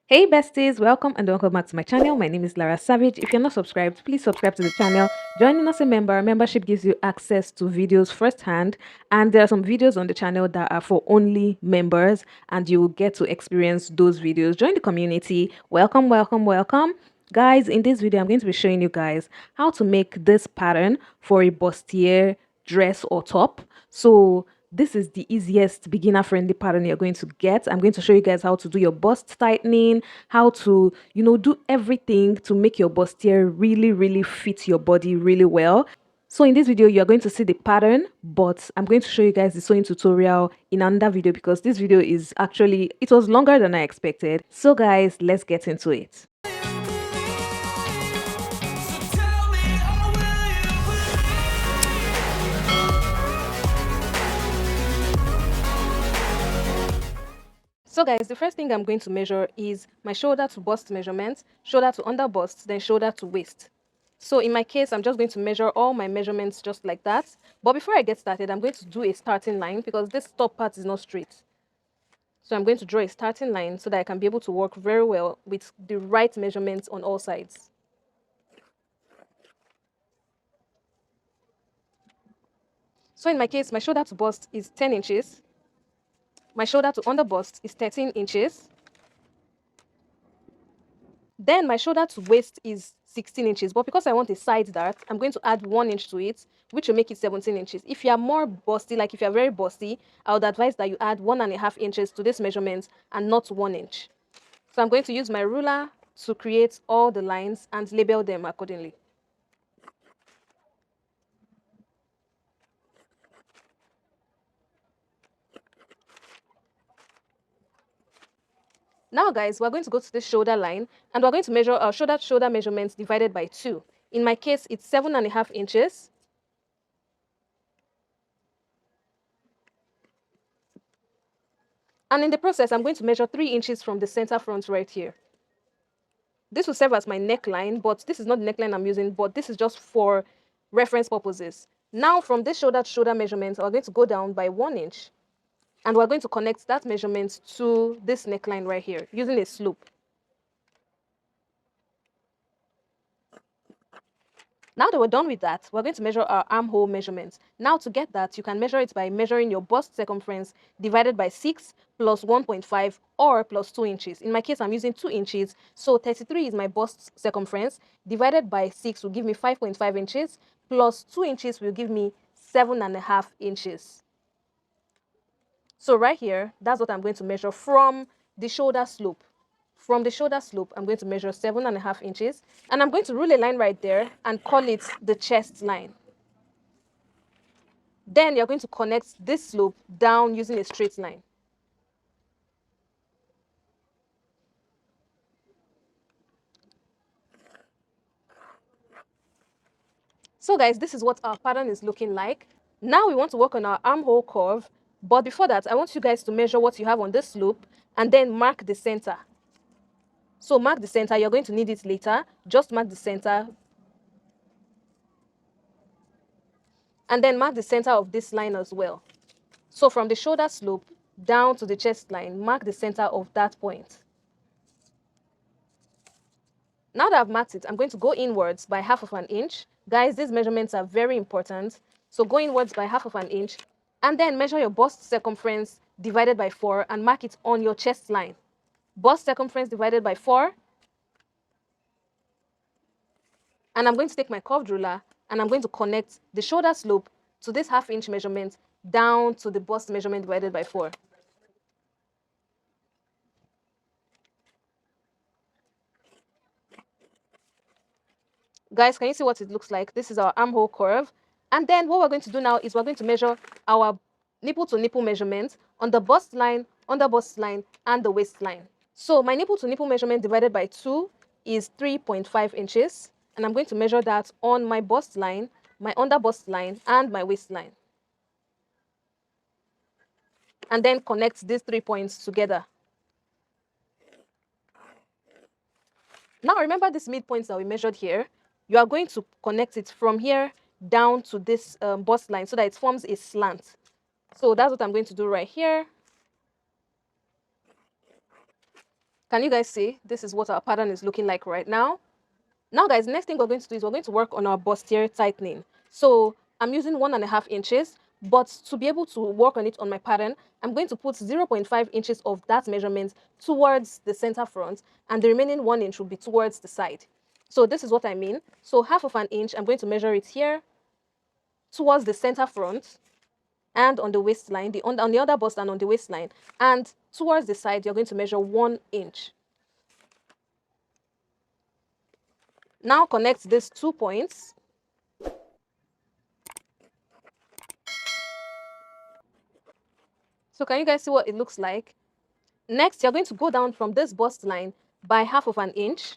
Hey besties, welcome and welcome back to my channel. My name is Lara Savage. If you're not subscribed, please subscribe to the channel. Joining us a member, membership gives you access to videos firsthand, and there are some videos on the channel that are for only members, and you will get to experience those videos. Join the community. Welcome, welcome, welcome. Guys, in this video, I'm going to be showing you guys how to make this pattern for a bustier dress or top. So this is the easiest beginner friendly pattern you're going to get. I'm going to show you guys how to do your bust tightening, how to, do everything to make your bustier really fit your body really well. So in this video, you're going to see the pattern, but I'm going to show you guys the sewing tutorial in another video because this video is actually, it was longer than I expected. So guys, let's get into it. So guys, the first thing I'm going to measure is my shoulder to bust measurement, shoulder to under bust, then shoulder to waist. So in my case, I'm just going to measure all my measurements just like that. But before I get started, I'm going to do a starting line because this top part is not straight. So I'm going to draw a starting line so that I can be able to work very well with the right measurements on all sides. So in my case, my shoulder to bust is 10 inches. My shoulder to under bust is 13 inches. Then my shoulder to waist is 16 inches. But because I want a side dart, I'm going to add 1 inch to it, which will make it 17 inches. If you are more busty, like if you are very busty, I would advise that you add 1.5 inches to this measurement and not 1 inch. So I'm going to use my ruler to create all the lines and label them accordingly. Now guys, we're going to go to this shoulder line and we're going to measure our shoulder to shoulder measurements divided by 2. In my case, it's 7.5 inches. And in the process, I'm going to measure 3 inches from the center front right here. This will serve as my neckline, but this is not the neckline I'm using, but this is just for reference purposes. Now from this shoulder to shoulder measurement, we're going to go down by 1 inch. And we're going to connect that measurement to this neckline right here using a slope. Now that we're done with that, we're going to measure our armhole measurements. Now to get that, you can measure it by measuring your bust circumference divided by 6 plus 1.5 or plus 2 inches. In my case, I'm using 2 inches, so 33 is my bust circumference. Divided by 6 will give me 5.5 inches, plus 2 inches will give me 7.5 inches. So right here, that's what I'm going to measure from the shoulder slope. From the shoulder slope, I'm going to measure 7.5 inches. And I'm going to rule a line right there and call it the chest line. Then you're going to connect this slope down using a straight line. So guys, this is what our pattern is looking like. Now we want to work on our armhole curve. But before that, I want you guys to measure what you have on this slope and then mark the center. So mark the center. You're going to need it later. Just mark the center. And then mark the center of this line as well. So from the shoulder slope down to the chest line, mark the center of that point. Now that I've marked it, I'm going to go inwards by 1/2 inch. Guys, these measurements are very important. So go inwards by 1/2 inch and then measure your bust circumference divided by 4 and mark it on your chest line. Bust circumference divided by 4. And I'm going to take my curved ruler and I'm going to connect the shoulder slope to this 1/2 inch measurement down to the bust measurement divided by 4. Guys, can you see what it looks like? This is our armhole curve. And then what we're going to do now is we're going to measure our nipple to nipple measurement on the bust line, under bust line, and the waistline. So my nipple to nipple measurement divided by 2 is 3.5 inches. And I'm going to measure that on my bust line, my under bust line, and my waistline. And then connect these 3 points together. Now remember these midpoints that we measured here. You are going to connect it from here down to this bust line so that it forms a slant. So that's what I'm going to do right here. Can you guys see? This is what our pattern is looking like right now. Now, guys, next thing we're going to do is we're going to work on our bustier tightening. So I'm using 1.5 inches, but to be able to work on it on my pattern, I'm going to put 0.5 inches of that measurement towards the center front, and the remaining 1 inch will be towards the side. So this is what I mean. So 1/2 inch, I'm going to measure it here towards the center front and on the waistline, on the other bust and on the waistline, and towards the side, you're going to measure 1 inch. Now connect these 2 points. So can you guys see what it looks like? Next, you're going to go down from this bust line by 1/2 inch.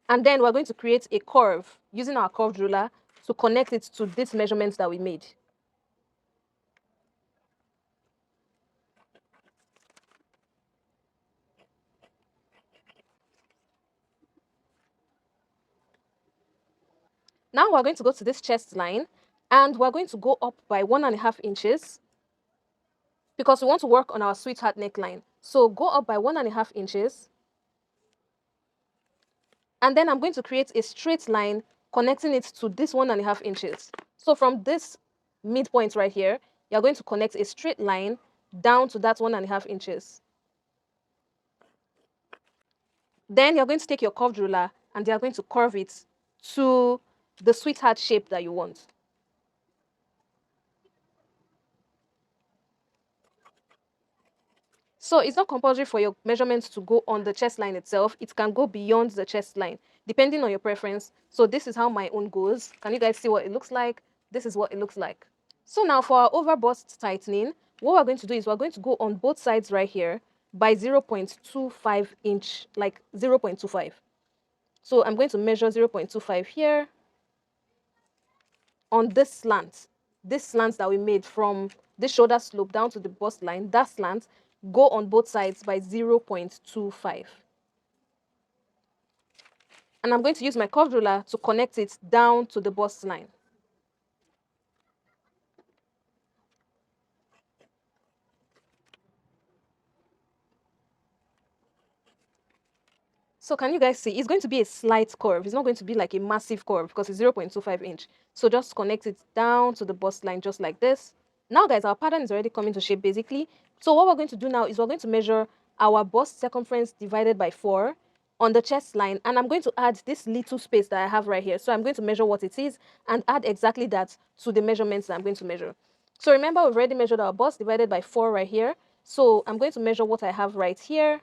And then we're going to create a curve using our curved ruler to connect it to this measurement that we made. Now we're going to go to this chest line, and we're going to go up by 1.5 inches because we want to work on our sweetheart neckline. So go up by 1.5 inches. And then I'm going to create a straight line connecting it to this 1.5 inches. So from this midpoint right here, you're going to connect a straight line down to that 1.5 inches. Then you're going to take your curved ruler and you're going to curve it to the sweetheart shape that you want. So it's not compulsory for your measurements to go on the chest line itself. It can go beyond the chest line, depending on your preference. So this is how my own goes. Can you guys see what it looks like? This is what it looks like. So now for our over bust tightening, what we're going to do is we're going to go on both sides right here by 0.25 inch, like 0.25. So I'm going to measure 0.25 here on this slant that we made from this shoulder slope down to the bust line. That slant, go on both sides by 0.25. And I'm going to use my curved ruler to connect it down to the bust line. So can you guys see? It's going to be a slight curve. It's not going to be like a massive curve because it's 0.25 inch. So just connect it down to the bust line just like this. Now, guys, our pattern is already coming to shape basically. So what we're going to do now is we're going to measure our bust circumference divided by 4 on the chest line. And I'm going to add this little space that I have right here. So I'm going to measure what it is and add exactly that to the measurements that I'm going to measure. So remember, we've already measured our bust divided by 4 right here. So I'm going to measure what I have right here.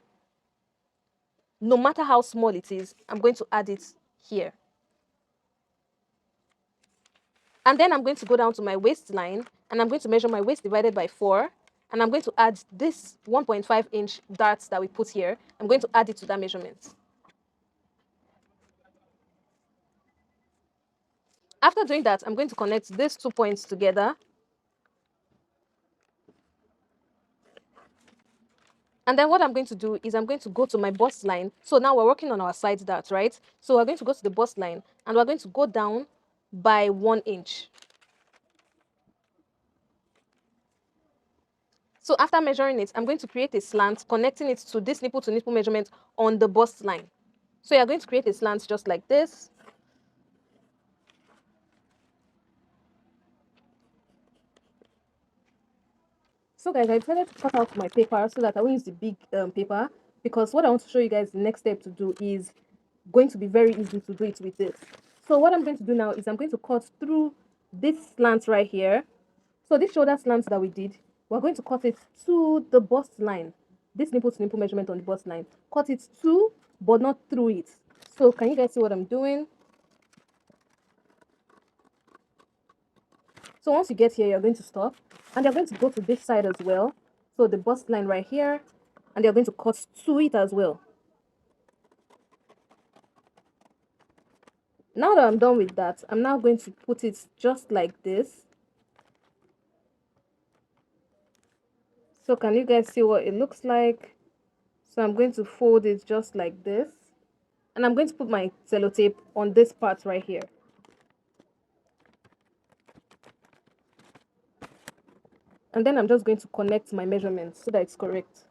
No matter how small it is, I'm going to add it here. And then I'm going to go down to my waistline, and I'm going to measure my waist divided by 4. And I'm going to add this 1.5 inch darts that we put here. I'm going to add it to that measurement. After doing that, I'm going to connect these 2 points together. And then what I'm going to do is I'm going to go to my bust line. So now we're working on our side darts, right? So we're going to go to the bust line, and we're going to go down by 1 inch. So after measuring it, I'm going to create a slant, connecting it to this nipple to nipple measurement on the bust line. So you're going to create a slant just like this. So guys, I decided to cut out my paper so that I won't use the big paper, because what I want to show you guys the next step to do is going to be very easy to do it with this. So what I'm going to do now is I'm going to cut through this slant right here. So this shoulder slant that we did, we're going to cut it to the bust line. This nipple to nipple measurement on the bust line. Cut it to, but not through it. So can you guys see what I'm doing? So once you get here, you're going to stop. And you're going to go to this side as well. So the bust line right here. And you're going to cut to it as well. Now that I'm done with that, I'm now going to put it just like this. So can you guys see what it looks like? So I'm going to fold it just like this. And I'm going to put my sellotape on this part right here. And then I'm just going to connect my measurements so that it's correct.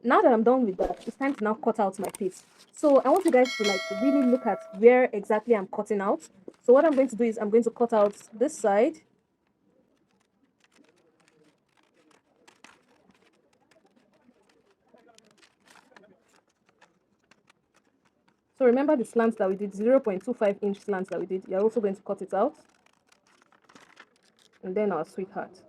Now that I'm done with that, it's time to now cut out my piece. So I want you guys to like really look at where exactly I'm cutting out. So what I'm going to do is I'm going to cut out this side. So remember the slants that we did, 0.25-inch slants that we did. You're also going to cut it out. And then our sweetheart.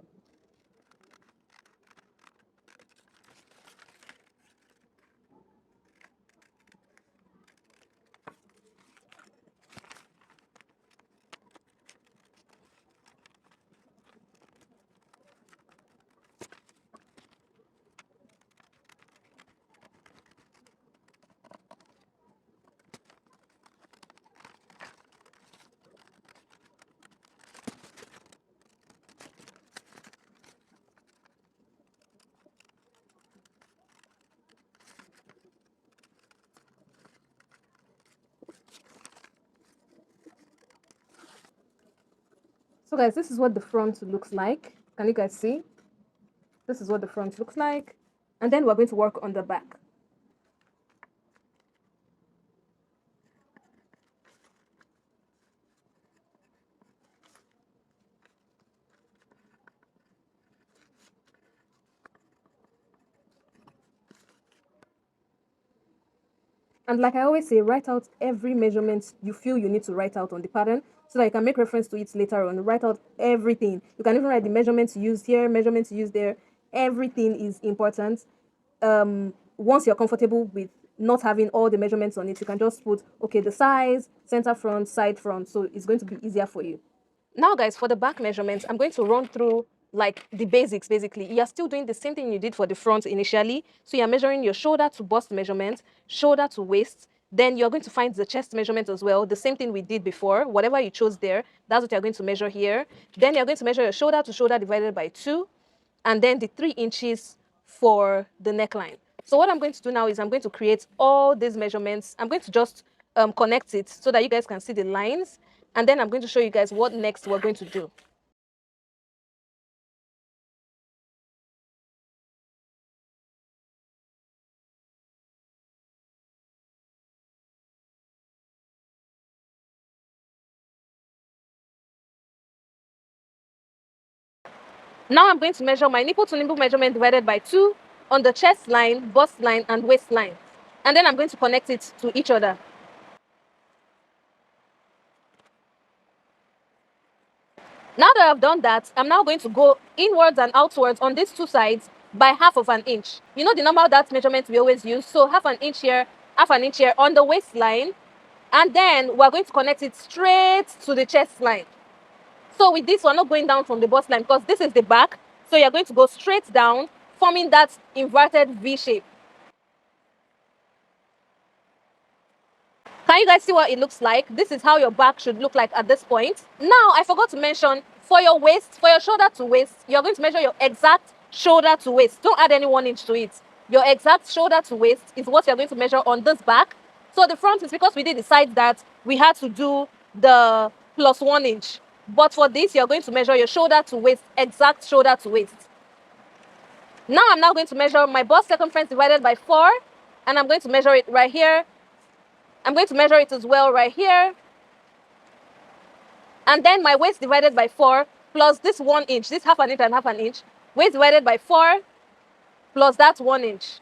So guys, this is what the front looks like. Can you guys see? This is what the front looks like. And then we're going to work on the back. And like I always say, write out every measurement you feel you need to write out on the pattern so that you can make reference to it later on. Write out everything. You can even write the measurements used here, measurements used there. Everything is important. Once you're comfortable with not having all the measurements on it, you can just put, okay, the size, center front, side front. So it's going to be easier for you. Now, guys, for the back measurements, I'm going to run through like the basics, basically. You're still doing the same thing you did for the front initially. So you're measuring your shoulder to bust measurement, shoulder to waist. Then you're going to find the chest measurement as well. The same thing we did before. Whatever you chose there, that's what you're going to measure here. Then you're going to measure your shoulder to shoulder divided by 2. And then the 3 inches for the neckline. So what I'm going to do now is I'm going to create all these measurements. I'm going to just connect it so that you guys can see the lines. And then I'm going to show you guys what next we're going to do. Now I'm going to measure my nipple to nipple measurement divided by 2 on the chest line, bust line, and waist line. And then I'm going to connect it to each other. Now that I've done that, I'm now going to go inwards and outwards on these two sides by half of an inch. You know the normal dart measurement we always use. So half an inch here on the waistline. And then we're going to connect it straight to the chest line. So with this, we're not going down from the bust line because this is the back. So you're going to go straight down, forming that inverted V shape. Can you guys see what it looks like? This is how your back should look like at this point. Now, I forgot to mention, for your waist, for your shoulder to waist, you're going to measure your exact shoulder to waist. Don't add any 1 inch to it. Your exact shoulder to waist is what you're going to measure on this back. So the front is because we did decide that we had to do the plus 1 inch. But for this, you're going to measure your shoulder to waist, exact shoulder to waist. Now I'm now going to measure my bust circumference divided by 4. And I'm going to measure it right here. I'm going to measure it as well right here. And then my waist divided by 4 plus this 1 inch, this half an inch and half an inch. Waist divided by 4 plus that 1 inch.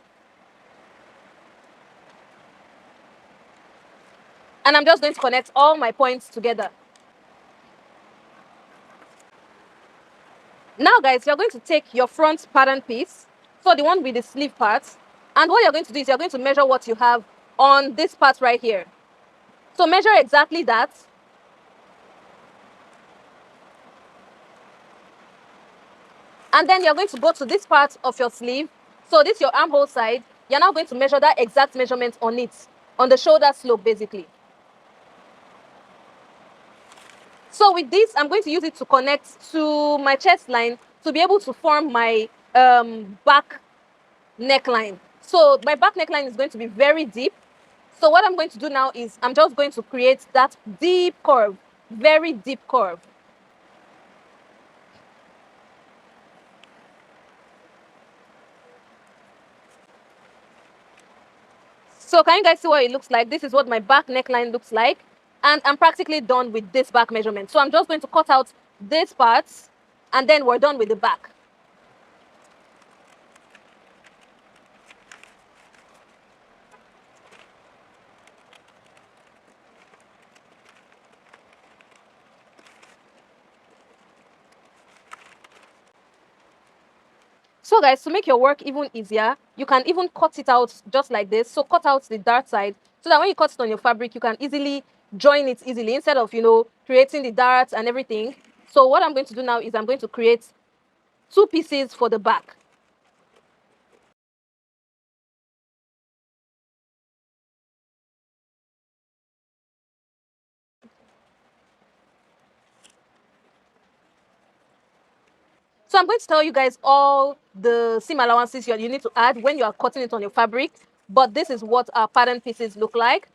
And I'm just going to connect all my points together. Now, guys, you're going to take your front pattern piece, so the one with the sleeve part, and what you're going to do is you're going to measure what you have on this part right here. So measure exactly that. And then you're going to go to this part of your sleeve. So this is your armhole side. You're now going to measure that exact measurement on it, on the shoulder slope, basically. So with this, I'm going to use it to connect to my chest line to be able to form my back neckline. So my back neckline is going to be very deep. So what I'm going to do now is I'm just going to create that deep curve, very deep curve. So can you guys see what it looks like? This is what my back neckline looks like. And I'm practically done with this back measurement. So I'm just going to cut out these parts and then we're done with the back. So guys, to make your work even easier, you can even cut it out just like this. So cut out the dart side so that when you cut it on your fabric, you can easily join it easily instead of, creating the darts and everything. So what I'm going to do now is I'm going to create 2 pieces for the back. So I'm going to tell you guys all the seam allowances you need to add when you are cutting it on your fabric. But this is what our pattern pieces look like.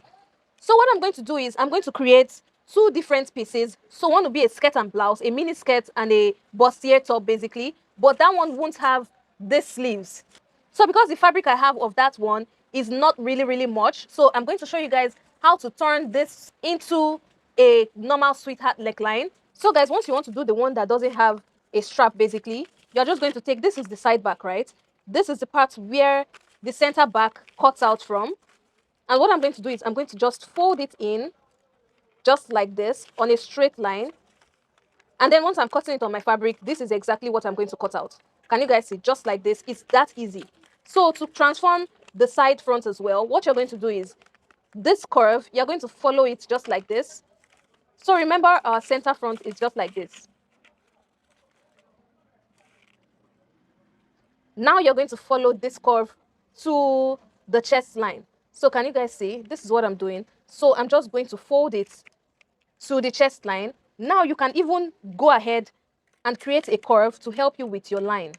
So what I'm going to do is I'm going to create 2 different pieces. So one will be a skirt and blouse, a mini skirt and a bustier top basically. But that one won't have these sleeves. So because the fabric I have of that one is not really much, so I'm going to show you guys how to turn this into a normal sweetheart neckline. So guys, once you want to do the one that doesn't have a strap basically, you're just going to take, this is the side back, right? This is the part where the center back cuts out from. And what I'm going to do is I'm going to just fold it in just like this on a straight line. And then once I'm cutting it on my fabric, this is exactly what I'm going to cut out. Can you guys see? Just like this. It's that easy. So to transform the side front as well, what you're going to do is this curve, you're going to follow it just like this. So remember, our center front is just like this. Now you're going to follow this curve to the chest line. So can you guys see? This is what I'm doing. So I'm just going to fold it to the chest line. Now you can even go ahead and create a curve to help you with your line.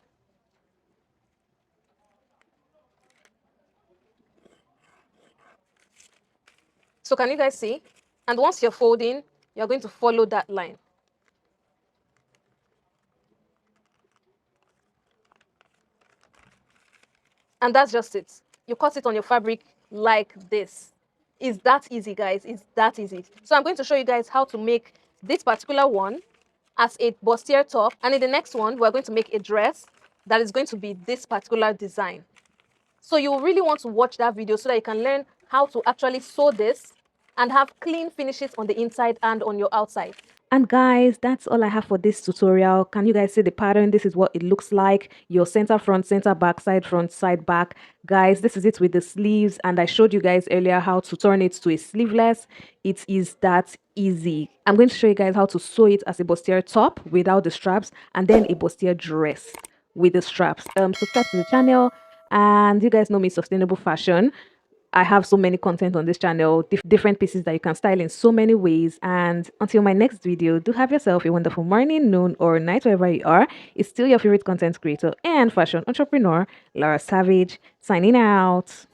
So can you guys see? And once you're folding, you're going to follow that line. And that's just it. You cut it on your fabric like this. It's that easy, guys. It's that easy. So I'm going to show you guys how to make this particular one as a bustier top. And in the next one, we're going to make a dress that is going to be this particular design. So you really want to watch that video so that you can learn how to actually sew this and have clean finishes on the inside and on your outside. And guys, that's all I have for this tutorial. Can you guys see the pattern? This is what it looks like. Your center front, center back, side back. Guys, this is it with the sleeves. And I showed you guys earlier how to turn it to a sleeveless. It is that easy. I'm going to show you guys how to sew it as a bustier top without the straps and then a bustier dress with the straps. Subscribe to the channel. And you guys know me, sustainable fashion. I have so many content on this channel, different pieces that you can style in so many ways. And until my next video, do have yourself a wonderful morning, noon, or night, wherever you are. It's still your favorite content creator and fashion entrepreneur, Lara Savage, signing out.